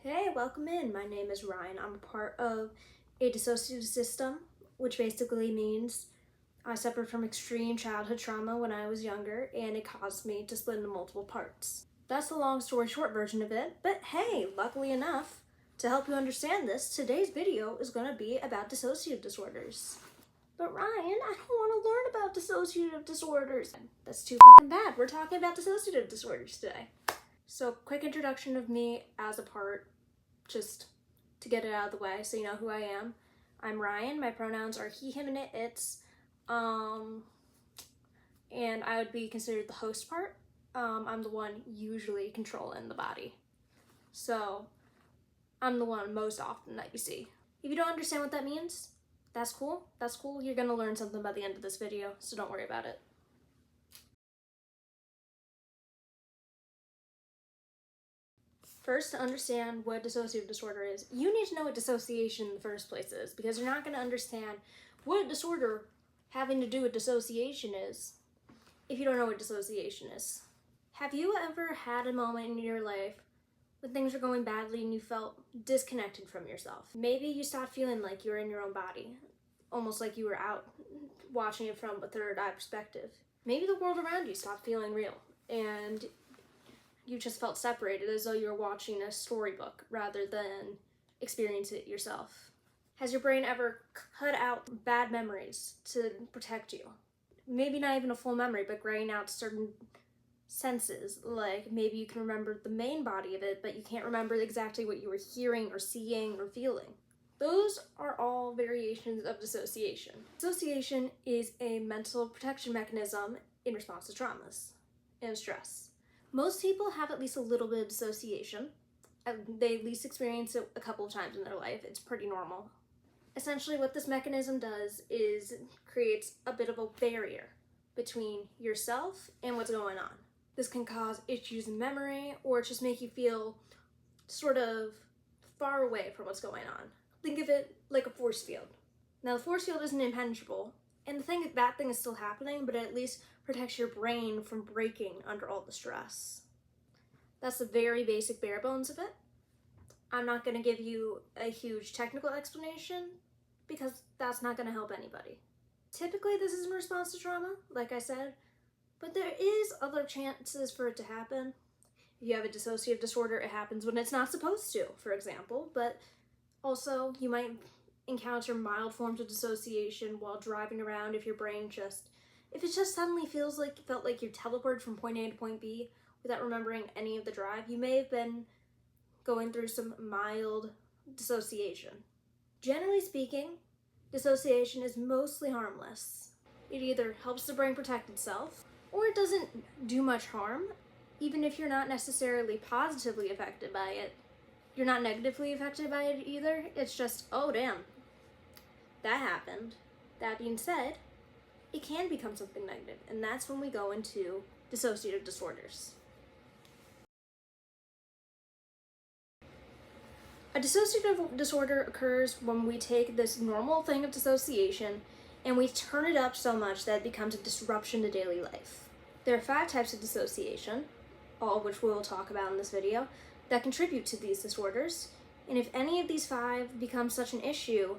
Hey, welcome in. My name is Ryan. I'm a part of a dissociative system, which basically means I suffered from extreme childhood trauma when I was younger, and it caused me to split into multiple parts. That's the long story short version of it, but hey, luckily enough, to help you understand this, today's video is going to be about dissociative disorders. But Ryan, I don't want to learn about dissociative disorders. That's too fucking bad. We're talking about dissociative disorders today. So, quick introduction of me as a part, just to get it out of the way so you know who I am. I'm Ryan. My pronouns are he, him, and it's. And I would be considered the host part. I'm the one usually controlling the body. So, I'm the one most often that you see. If you don't understand what that means, that's cool. That's cool. You're gonna learn something by the end of this video, so don't worry about it. First, to understand what dissociative disorder is, you need to know what dissociation in the first place is, because you're not going to understand what disorder having to do with dissociation is if you don't know what dissociation is. Have you ever had a moment in your life when things were going badly and you felt disconnected from yourself? Maybe you stopped feeling like you were in your own body, almost like you were out watching it from a third eye perspective. Maybe the world around you stopped feeling real, and you just felt separated, as though you were watching a storybook rather than experience it yourself. Has your brain ever cut out bad memories to protect you? Maybe not even a full memory, but graying out certain senses. Like maybe you can remember the main body of it, but you can't remember exactly what you were hearing or seeing or feeling. Those are all variations of dissociation. Dissociation is a mental protection mechanism in response to traumas and stress. Most people have at least a little bit of dissociation. They at least experience it a couple of times in their life. It's pretty normal. Essentially, what this mechanism does is creates a bit of a barrier between yourself and what's going on. This can cause issues in memory or just make you feel sort of far away from what's going on. Think of it like a force field. Now, the force field isn't impenetrable, and the thing is, that thing is still happening, but it at least protects your brain from breaking under all the stress. That's the very basic bare bones of it. I'm not going to give you a huge technical explanation because that's not going to help anybody. Typically, this is in response to trauma, like I said, but there is other chances for it to happen. If you have a dissociative disorder, it happens when it's not supposed to, for example, but also you might encounter mild forms of dissociation while driving around if it just suddenly felt like you're teleported from point A to point B without remembering any of the drive. You may have been going through some mild dissociation. Generally speaking, dissociation is mostly harmless. It either helps the brain protect itself, or it doesn't do much harm, even if you're not necessarily positively affected by it. You're not negatively affected by it either. It's just, oh damn, that happened. That being said, it can become something negative, and that's when we go into dissociative disorders. A dissociative disorder occurs when we take this normal thing of dissociation and we turn it up so much that it becomes a disruption to daily life. There are 5 types of dissociation, all of which we'll talk about in this video, that contribute to these disorders, and if any of these 5 become such an issue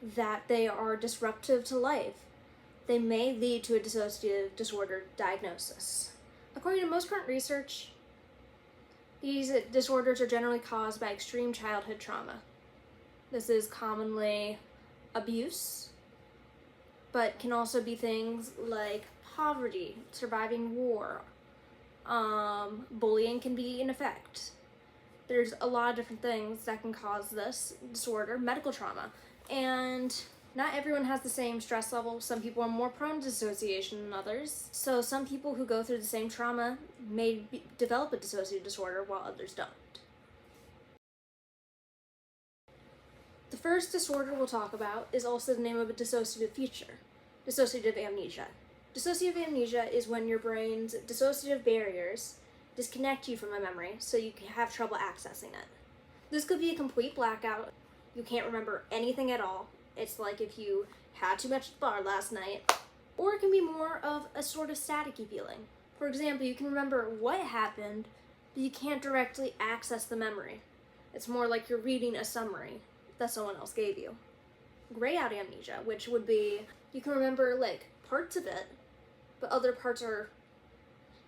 that they are disruptive to life, they may lead to a dissociative disorder diagnosis. According to most current research, these disorders are generally caused by extreme childhood trauma. This is commonly abuse, but can also be things like poverty, surviving war, bullying can be in effect. There's a lot of different things that can cause this disorder, medical trauma, and not everyone has the same stress level. Some people are more prone to dissociation than others. So some people who go through the same trauma may develop a dissociative disorder while others don't. The first disorder we'll talk about is also the name of a dissociative feature, dissociative amnesia. Dissociative amnesia is when your brain's dissociative barriers disconnect you from a memory so you can have trouble accessing it. This could be a complete blackout. You can't remember anything at all. It's like if you had too much at the bar last night. Or it can be more of a sort of staticky feeling. For example, you can remember what happened, but you can't directly access the memory. It's more like you're reading a summary that someone else gave you. Gray out amnesia, which would be you can remember like parts of it, but other parts are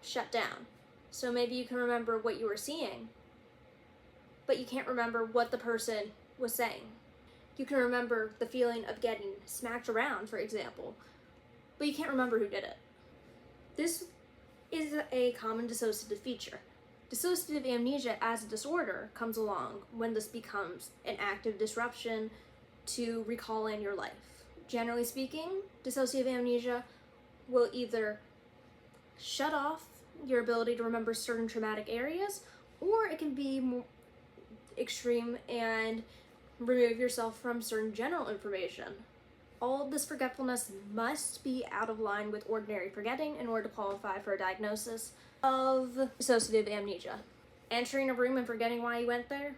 shut down. So maybe you can remember what you were seeing, but you can't remember what the person was saying. You can remember the feeling of getting smacked around, for example, but you can't remember who did it. This is a common dissociative feature. Dissociative amnesia as a disorder comes along when this becomes an active disruption to recalling your life. Generally speaking, dissociative amnesia will either shut off your ability to remember certain traumatic areas, or it can be more extreme and remove yourself from certain general information. All of this forgetfulness must be out of line with ordinary forgetting in order to qualify for a diagnosis of dissociative amnesia. Entering a room and forgetting why you went there,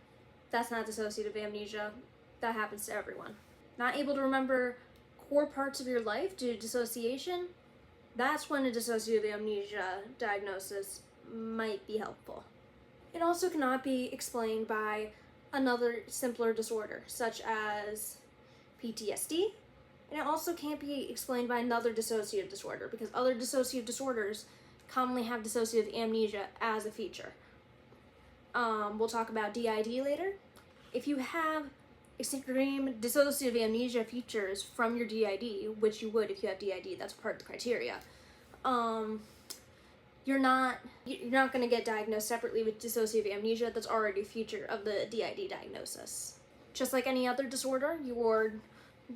that's not dissociative amnesia. That happens to everyone. Not able to remember core parts of your life due to dissociation, that's when a dissociative amnesia diagnosis might be helpful. It also cannot be explained by another simpler disorder, such as PTSD, and it also can't be explained by another dissociative disorder, because other dissociative disorders commonly have dissociative amnesia as a feature. We'll talk about DID later. If you have extreme dissociative amnesia features from your DID, which you would if you have DID, that's part of the criteria, you're not going to get diagnosed separately with dissociative amnesia. That's already a feature of the DID diagnosis. Just like any other disorder, your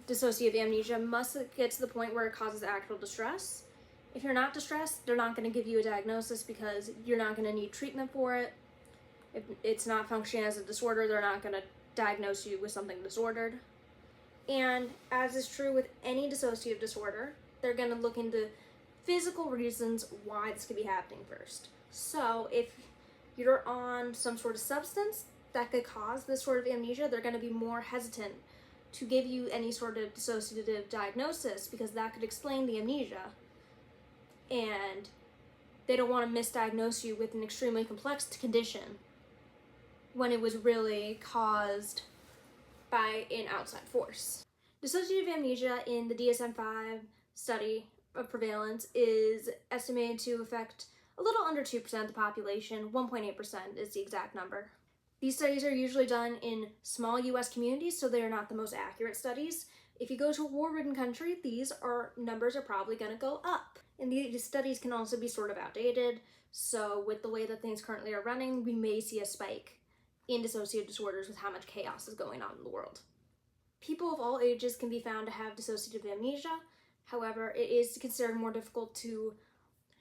dissociative amnesia must get to the point where it causes actual distress. If you're not distressed, they're not going to give you a diagnosis because you're not going to need treatment for it. If it's not functioning as a disorder, they're not going to diagnose you with something disordered. And as is true with any dissociative disorder, they're going to look into physical reasons why this could be happening first. So if you're on some sort of substance that could cause this sort of amnesia, they're going to be more hesitant to give you any sort of dissociative diagnosis because that could explain the amnesia. And they don't want to misdiagnose you with an extremely complex condition when it was really caused by an outside force. Dissociative amnesia in the DSM-5 study of prevalence is estimated to affect a little under 2% of the population. 1.8% is the exact number. These studies are usually done in small US communities, so they are not the most accurate studies. If you go to a war-ridden country, these numbers are probably going to go up. And these studies can also be sort of outdated, so with the way that things currently are running, we may see a spike in dissociative disorders with how much chaos is going on in the world. People of all ages can be found to have dissociative amnesia. However, it is considered more difficult to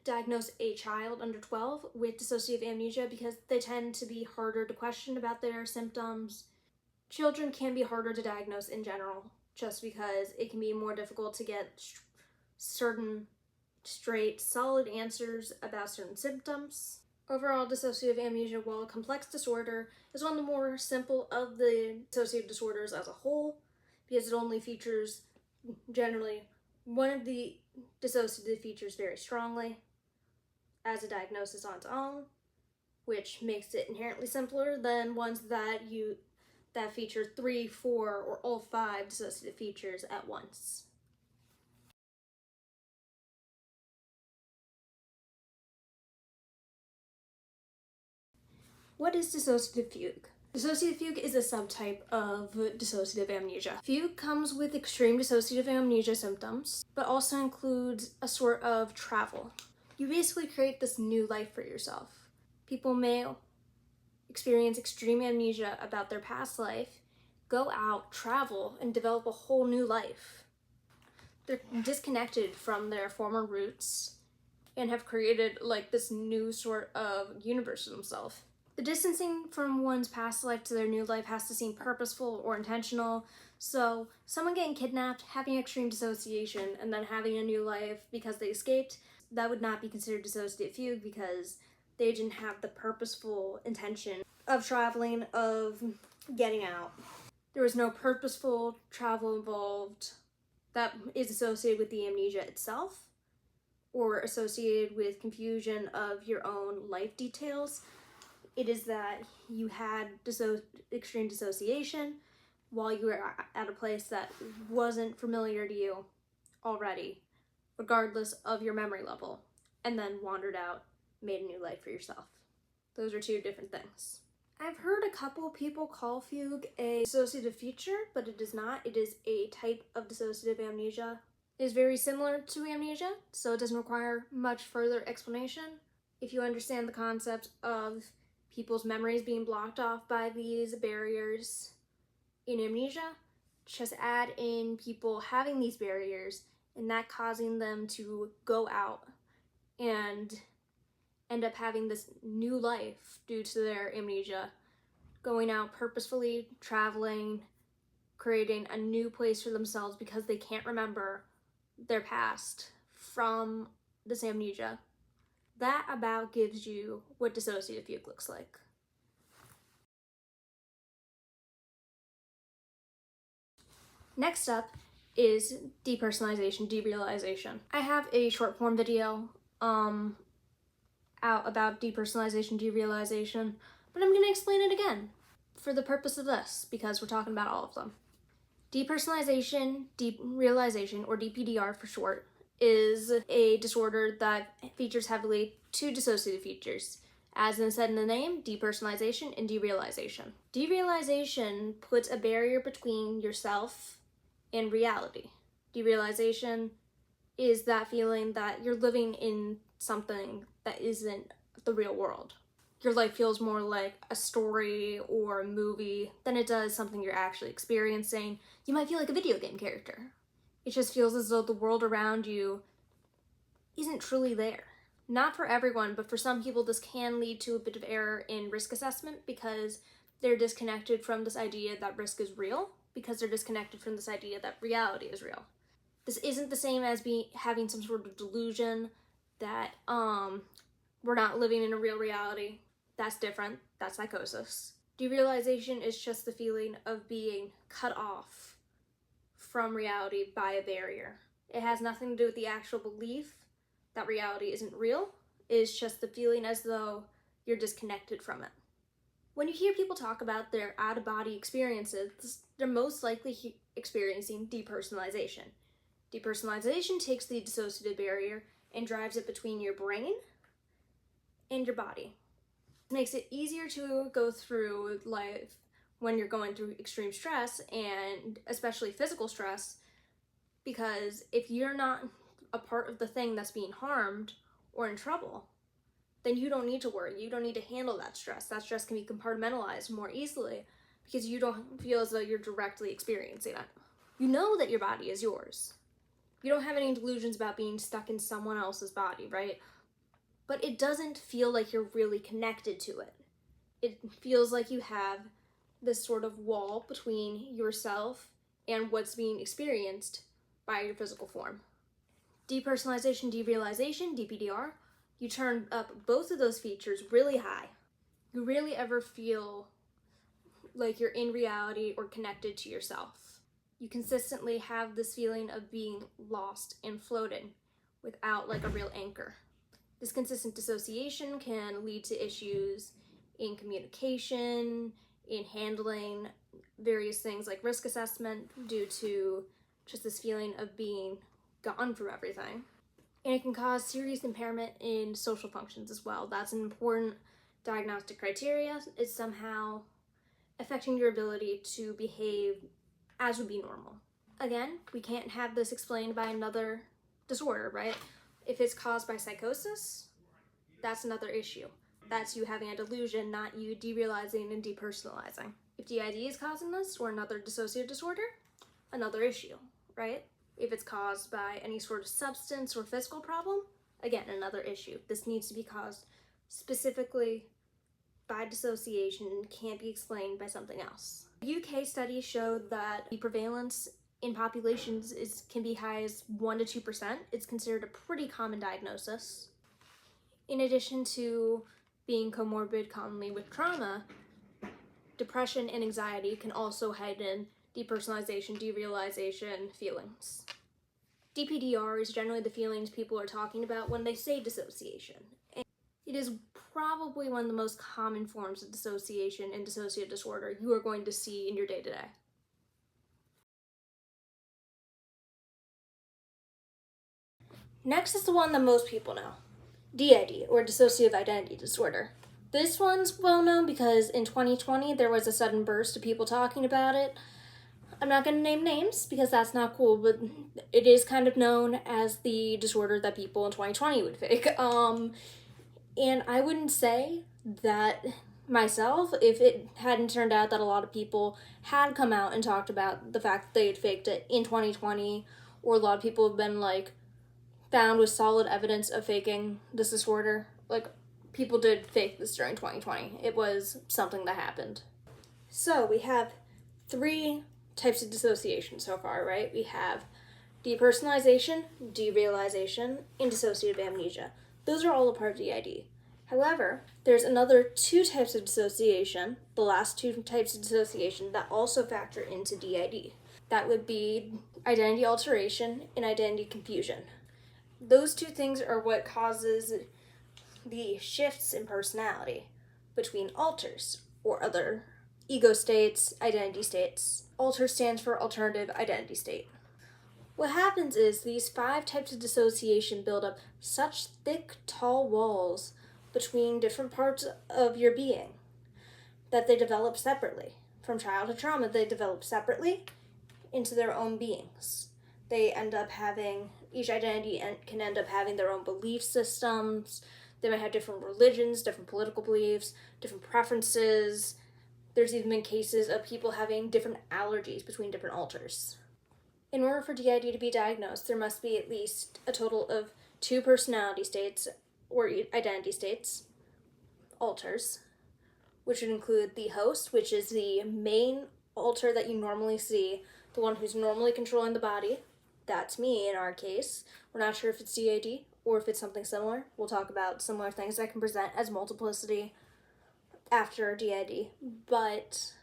diagnose a child under 12 with dissociative amnesia because they tend to be harder to question about their symptoms. Children can be harder to diagnose in general, just because it can be more difficult to get certain straight, solid answers about certain symptoms. Overall, dissociative amnesia, while a complex disorder, is one of the more simple of the dissociative disorders as a whole, because it only features generally one of the dissociative features very strongly as a diagnosis on its own, which makes it inherently simpler than ones that feature 3, 4, or all 5 dissociative features at once. What is dissociative fugue? Dissociative fugue is a subtype of dissociative amnesia. Fugue comes with extreme dissociative amnesia symptoms, but also includes a sort of travel. You basically create this new life for yourself. People may experience extreme amnesia about their past life, go out, travel, and develop a whole new life. They're disconnected from their former roots and have created like this new sort of universe for themselves. The distancing from one's past life to their new life has to seem purposeful or intentional. So someone getting kidnapped, having extreme dissociation, and then having a new life because they escaped, that would not be considered dissociative fugue because they didn't have the purposeful intention of traveling, of getting out. There was no purposeful travel involved that is associated with the amnesia itself or associated with confusion of your own life details. It is that you had extreme dissociation while you were at a place that wasn't familiar to you already, regardless of your memory level, and then wandered out, made a new life for yourself. Those are two different things. I've heard a couple people call fugue a dissociative feature, but it is not. It is a type of dissociative amnesia. It is very similar to amnesia, so it doesn't require much further explanation. If you understand the concept of people's memories being blocked off by these barriers in amnesia, just add in people having these barriers and that causing them to go out and end up having this new life due to their amnesia, going out purposefully, traveling, creating a new place for themselves because they can't remember their past from this amnesia. That about gives you what dissociative fugue looks like. Next up is depersonalization, derealization. I have a short form video out about depersonalization, derealization, but I'm going to explain it again for the purpose of this because we're talking about all of them. Depersonalization, derealization, or DPDR for short, is a disorder that features heavily two dissociative features. As said in the name, depersonalization and derealization. Derealization puts a barrier between yourself and reality. Derealization is that feeling that you're living in something that isn't the real world. Your life feels more like a story or a movie than it does something you're actually experiencing. You might feel like a video game character. It just feels as though the world around you isn't truly there. Not for everyone, but for some people this can lead to a bit of error in risk assessment because they're disconnected from this idea that risk is real, because they're disconnected from this idea that reality is real. This isn't the same as having some sort of delusion that we're not living in a real reality. That's different. That's psychosis. Derealization is just the feeling of being cut off from reality by a barrier. It has nothing to do with the actual belief that reality isn't real. It's just the feeling as though you're disconnected from it. When you hear people talk about their out-of-body experiences, they're most likely experiencing depersonalization. Depersonalization takes the dissociative barrier and drives it between your brain and your body. It makes it easier to go through life when you're going through extreme stress, and especially physical stress, because if you're not a part of the thing that's being harmed or in trouble, then you don't need to worry. You don't need to handle that stress. That stress can be compartmentalized more easily because you don't feel as though you're directly experiencing it. You know that your body is yours. You don't have any delusions about being stuck in someone else's body, right? But it doesn't feel like you're really connected to it. It feels like you have this sort of wall between yourself and what's being experienced by your physical form. Depersonalization, derealization, DPDR, you turn up both of those features really high. You rarely ever feel like you're in reality or connected to yourself. You consistently have this feeling of being lost and floating without like a real anchor. This consistent dissociation can lead to issues in communication, in handling various things like risk assessment due to just this feeling of being gone from everything. And it can cause serious impairment in social functions as well. That's an important diagnostic criteria. It's somehow affecting your ability to behave as would be normal. Again, we can't have this explained by another disorder, right? If it's caused by psychosis, that's another issue. That's you having a delusion, not you derealizing and depersonalizing. If DID is causing this or another dissociative disorder, another issue, right? If it's caused by any sort of substance or physical problem, again, another issue. This needs to be caused specifically by dissociation and can't be explained by something else. UK studies showed that the prevalence in populations can be high as 1 to 2%. It's considered a pretty common diagnosis. In addition to being comorbid commonly with trauma, depression and anxiety can also heighten depersonalization, derealization feelings. DPDR is generally the feelings people are talking about when they say dissociation. And it is probably one of the most common forms of dissociation and dissociative disorder you are going to see in your day-to-day. Next is the one that most people know, DID, or Dissociative Identity Disorder. This one's well known because in 2020 there was a sudden burst of people talking about it. I'm not going to name names because that's not cool, but it is kind of known as the disorder that people in 2020 would fake. And I wouldn't say that myself if it hadn't turned out that a lot of people had come out and talked about the fact that they had faked it in 2020, or a lot of people have been like found with solid evidence of faking this disorder. Like, people did fake this during 2020. It was something that happened. So we have 3 types of dissociation so far, right? We have depersonalization, derealization, and dissociative amnesia. Those are all a part of DID. However, there's another 2 types of dissociation, the last 2 types of dissociation, that also factor into DID. That would be identity alteration and identity confusion. Those 2 things are what causes the shifts in personality between alters, or other ego states, identity states. Alter stands for alternative identity state. What happens is these 5 types of dissociation build up such thick, tall walls between different parts of your being that they develop separately. From childhood trauma, they develop separately into their own beings. They end up having, each identity can end up having their own belief systems. They might have different religions, different political beliefs, different preferences. There's even been cases of people having different allergies between different alters. In order for DID to be diagnosed, there must be at least a total of 2 personality states, or identity states, alters, which would include the host, which is the main alter that you normally see, the one who's normally controlling the body. That's me in our case. We're not sure if it's DID or if it's something similar. We'll talk about similar things that can present as multiplicity after DID, but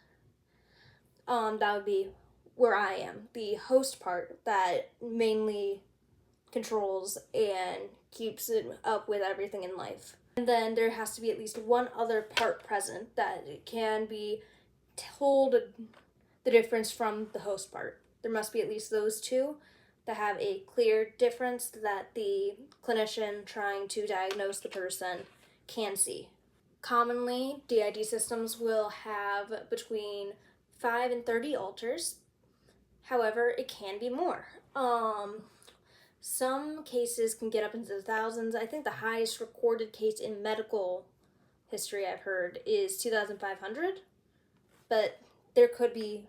that would be where I am, the host part that mainly controls and keeps it up with everything in life. And then there has to be at least one other part present that can be told the difference from the host part. There must be at least those 2 that have a clear difference that the clinician trying to diagnose the person can see. Commonly, DID systems will have between 5 and 30 alters. However, it can be more. Some cases can get up into the thousands. I think the highest recorded case in medical history I've heard is 2,500, but there could be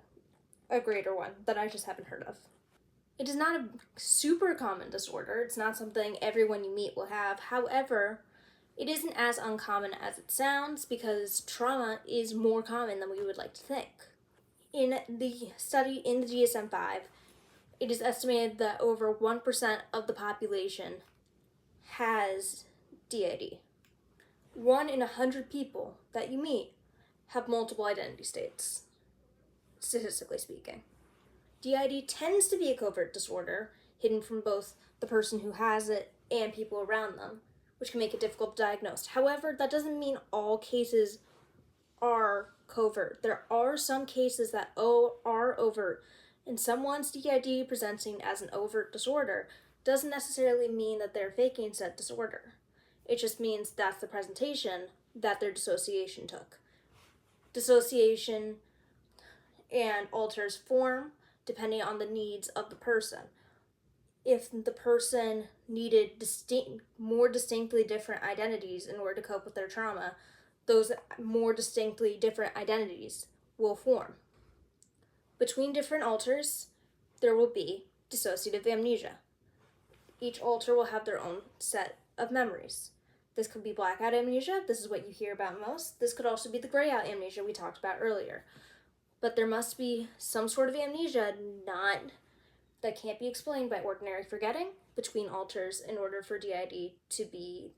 a greater one that I just haven't heard of. It is not a super common disorder. It's not something everyone you meet will have. However, it isn't as uncommon as it sounds because trauma is more common than we would like to think. In the study in the DSM-5, it is estimated that over 1% of the population has DID. 1 in 100 people that you meet have multiple identity states, statistically speaking. DID tends to be a covert disorder, hidden from both the person who has it and people around them, which can make it difficult to diagnose. However, that doesn't mean all cases are covert. There are some cases that are overt, and someone's DID presenting as an overt disorder doesn't necessarily mean that they're faking said disorder. It just means that's the presentation that their dissociation took. Dissociation and alters form depending on the needs of the person. If the person needed more distinctly different identities in order to cope with their trauma, those more distinctly different identities will form. Between different alters, there will be dissociative amnesia. Each alter will have their own set of memories. This could be blackout amnesia. This is what you hear about most. This could also be the grayout amnesia we talked about earlier. But there must be some sort of amnesia that can't be explained by ordinary forgetting between alters in order for DID to be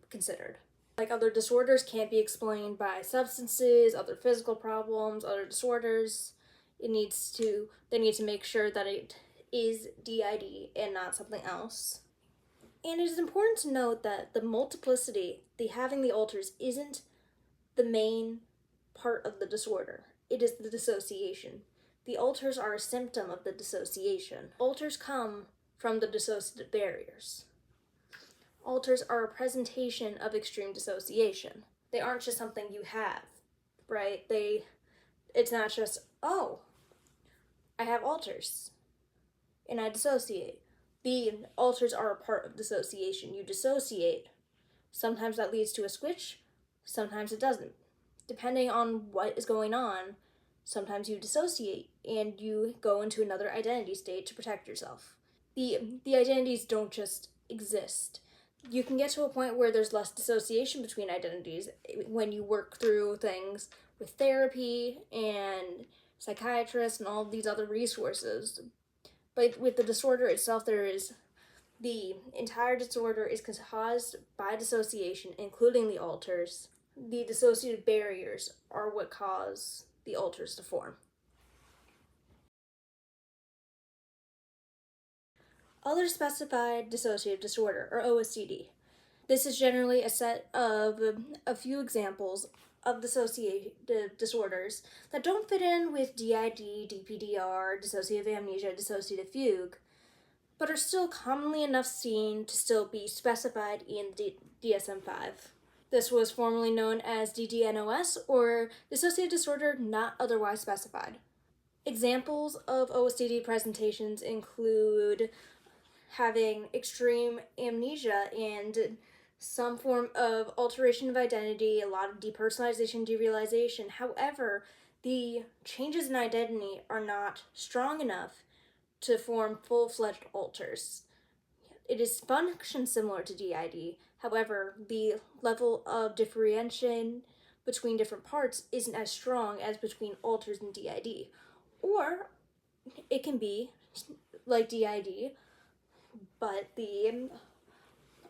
considered. Like other disorders can't be explained by substances, other physical problems, other disorders. They need to make sure that it is DID and not something else. And it is important to note that the multiplicity, the having the alters, isn't the main part of the disorder. It is the dissociation. The alters are a symptom of the dissociation. Alters come from the dissociative barriers. Alters are a presentation of extreme dissociation. They aren't just something you have, right? It's not just, oh, I have alters and I dissociate. The alters are a part of dissociation. You dissociate. Sometimes that leads to a switch, sometimes it doesn't. Depending on what is going on, sometimes you dissociate and you go into another identity state to protect yourself. The identities don't just exist. You can get to a point where there's less dissociation between identities when you work through things with therapy and psychiatrists and all of these other resources. But with the disorder itself, the entire disorder is caused by dissociation, including the alters. The dissociative barriers are what cause the alters to form. Other specified dissociative disorder, or OSDD. This is generally a set of a few examples of dissociative disorders that don't fit in with DID, DPDR, Dissociative Amnesia, Dissociative Fugue, but are still commonly enough seen to still be specified in DSM-5. This was formerly known as DDNOS, or Dissociative Disorder Not Otherwise Specified. Examples of OSDD presentations include having extreme amnesia and some form of alteration of identity, a lot of depersonalization, derealization. However, the changes in identity are not strong enough to form full-fledged alters. It is function similar to DID. However, the level of differentiation between different parts isn't as strong as between alters and DID. Or it can be like DID, but the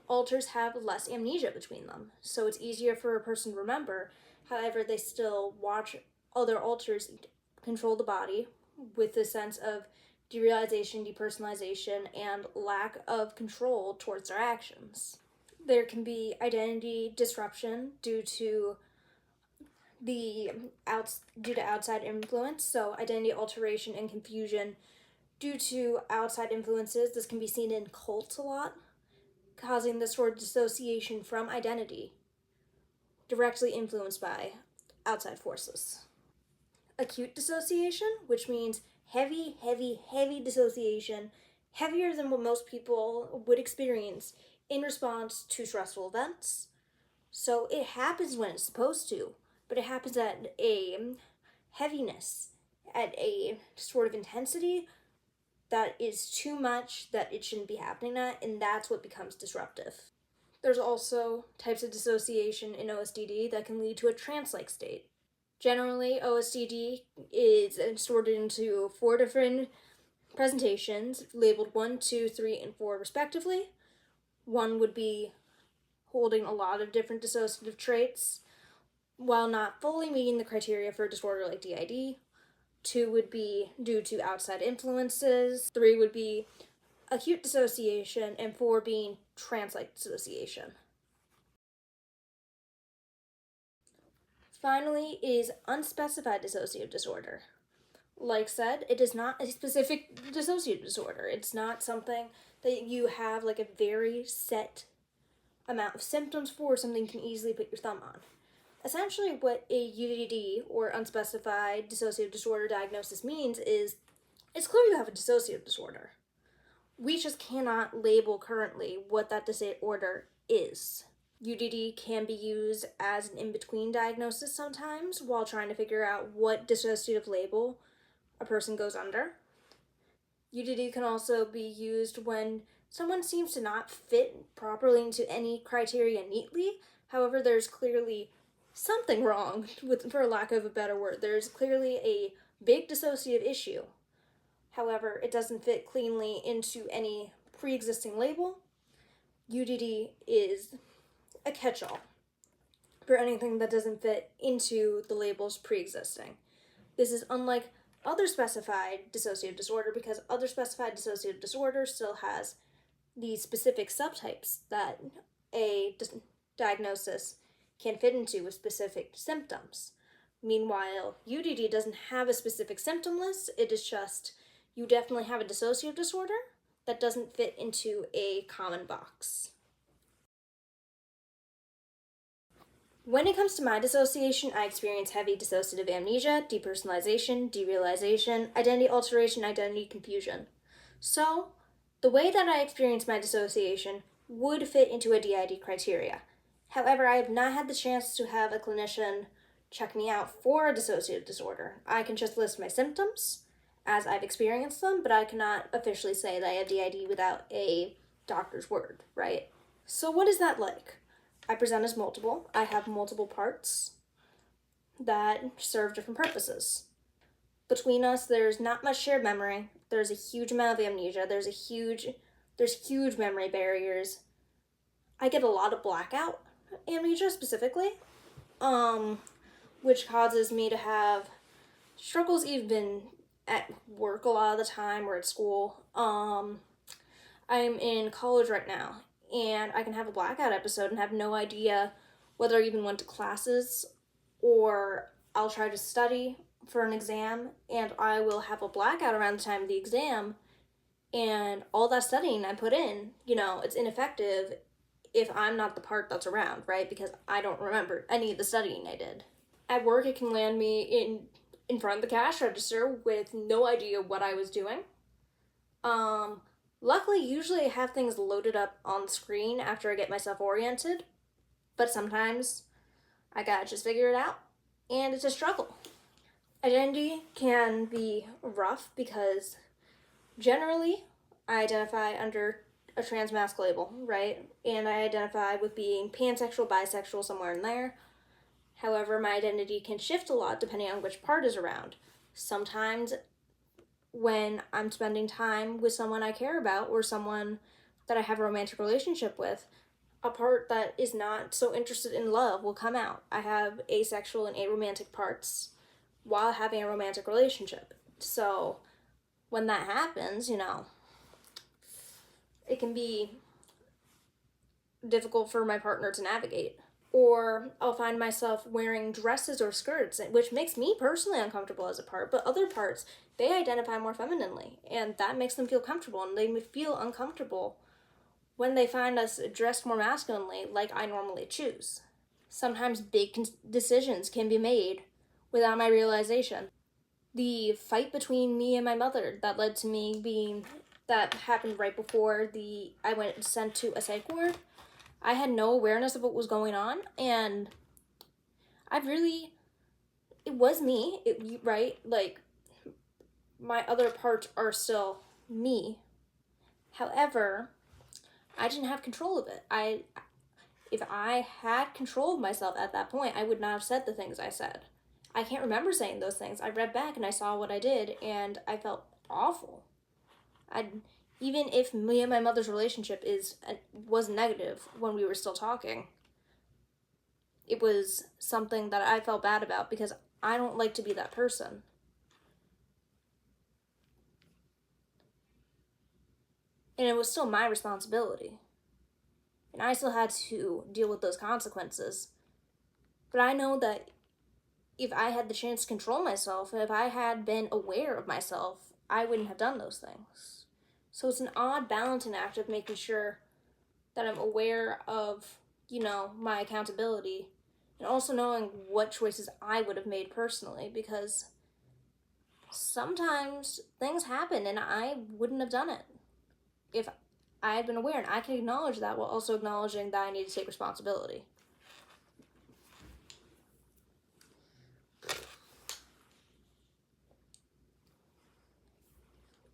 alters have less amnesia between them, so it's easier for a person to remember. However, they still watch other alters control the body with the sense of derealization, depersonalization, and lack of control towards their actions. There can be identity disruption due to outside influence, so identity alteration and confusion due to outside influences. This can be seen in cults a lot, causing this sort of dissociation from identity, directly influenced by outside forces. Acute dissociation, which means heavy dissociation, heavier than what most people would experience in response to stressful events. So it happens when it's supposed to, but it happens at a heaviness, at a sort of intensity that is too much that it shouldn't be happening at, and that's what becomes disruptive. There's also types of dissociation in OSDD that can lead to a trance-like state. Generally, OSDD is sorted into 4 different presentations, labeled 1, 2, 3, and 4 respectively. 1 would be holding a lot of different dissociative traits while not fully meeting the criteria for a disorder like DID. 2 would be due to outside influences. 3 would be acute dissociation, and 4 being trance-like dissociation. Finally is unspecified dissociative disorder. Like said, it is not a specific dissociative disorder. It's not something that you have like a very set amount of symptoms for, something you can easily put your thumb on. Essentially what a UDD, or unspecified dissociative disorder diagnosis, means is it's clear you have a dissociative disorder. We just cannot label currently what that disorder is. UDD can be used as an in-between diagnosis sometimes while trying to figure out what dissociative label a person goes under. UDD can also be used when someone seems to not fit properly into any criteria neatly. However, there's clearly something wrong, for lack of a better word. There's clearly a big dissociative issue. However, it doesn't fit cleanly into any pre-existing label. UDD is a catch-all for anything that doesn't fit into the labels pre-existing. This is unlike other specified dissociative disorder, because other specified dissociative disorder still has the specific subtypes that a diagnosis can fit into with specific symptoms. Meanwhile, UDD doesn't have a specific symptom list. It is just, you definitely have a dissociative disorder that doesn't fit into a common box. When it comes to my dissociation, I experience heavy dissociative amnesia, depersonalization, derealization, identity alteration, identity confusion. So, the way that I experience my dissociation would fit into a DID criteria. However, I have not had the chance to have a clinician check me out for a dissociative disorder. I can just list my symptoms as I've experienced them, but I cannot officially say that I have DID without a doctor's word, right? So what is that like? I present as multiple. I have multiple parts that serve different purposes. Between us, there's not much shared memory. There's a huge amount of amnesia. There's huge memory barriers. I get a lot of blackout amnesia specifically, which causes me to have struggles even at work a lot of the time or at school. I'm in college right now, and I can have a blackout episode and have no idea whether I even went to classes, or I'll try to study for an exam and I will have a blackout around the time of the exam, and all that studying I put in, it's ineffective if I'm not the part that's around, right? Because I don't remember any of the studying I did. At work, it can land me in front of the cash register with no idea what I was doing. Luckily, usually I have things loaded up on the screen after I get myself oriented, but sometimes I gotta just figure it out, and it's a struggle. Identity can be rough because generally I identify under a transmasc label, right? And I identify with being pansexual, bisexual, somewhere in there. However, my identity can shift a lot depending on which part is around. Sometimes when I'm spending time with someone I care about or someone that I have a romantic relationship with, a part that is not so interested in love will come out. I have asexual and aromantic parts while having a romantic relationship. So when that happens, it can be difficult for my partner to navigate. Or I'll find myself wearing dresses or skirts, which makes me personally uncomfortable as a part, but other parts, they identify more femininely, and that makes them feel comfortable, and they feel uncomfortable when they find us dressed more masculinely, like I normally choose. Sometimes big decisions can be made without my realization. The fight between me and my mother that led to me that happened right before I went sent to a psych ward. I had no awareness of what was going on, and it was me, right? Like, my other parts are still me. However, I didn't have control of it. If I had control of myself at that point, I would not have said the things I said. I can't remember saying those things. I read back and I saw what I did, and I felt awful. Even if me and my mother's relationship was negative when we were still talking, it was something that I felt bad about because I don't like to be that person. And it was still my responsibility. And I still had to deal with those consequences. But I know that if I had the chance to control myself, and if I had been aware of myself, I wouldn't have done those things. So it's an odd balancing act of making sure that I'm aware of, my accountability, and also knowing what choices I would have made personally, because sometimes things happen and I wouldn't have done it if I had been aware, and I can acknowledge that while also acknowledging that I need to take responsibility.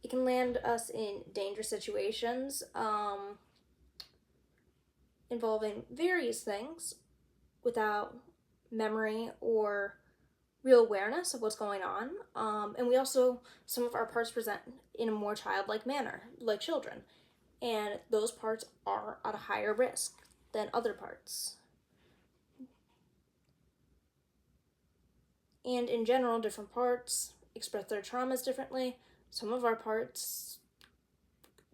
It can land us in dangerous situations, involving various things without memory or real awareness of what's going on. And we also, some of our parts present in a more childlike manner, like children. And those parts are at a higher risk than other parts. And in general, different parts express their traumas differently. Some of our parts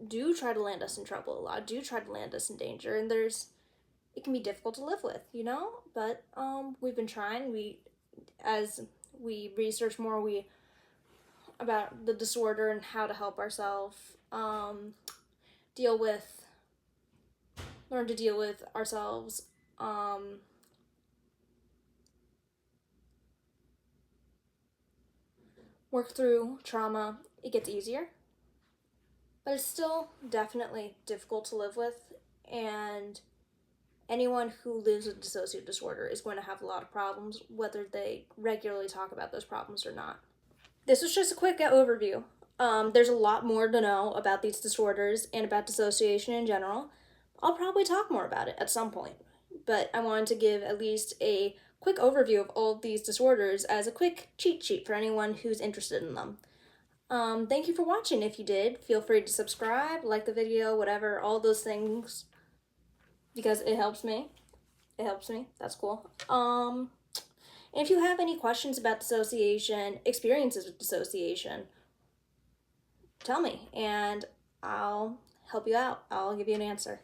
do try to land us in trouble a lot, do try to land us in danger, and it can be difficult to live with, you know? But we've been trying. As we research more about the disorder and how to help ourselves learn to deal with ourselves, work through trauma, it gets easier. But it's still definitely difficult to live with, and anyone who lives with dissociative disorder is going to have a lot of problems, whether they regularly talk about those problems or not. This was just a quick overview. There's a lot more to know about these disorders and about dissociation in general. I'll probably talk more about it at some point, but I wanted to give at least a quick overview of all of these disorders as a quick cheat sheet for anyone who's interested in them. Thank you for watching. If you did, feel free to subscribe, like the video, whatever, all those things, because it helps me. It helps me. That's cool. And if you have any questions about dissociation, experiences with dissociation, tell me, and I'll help you out. I'll give you an answer.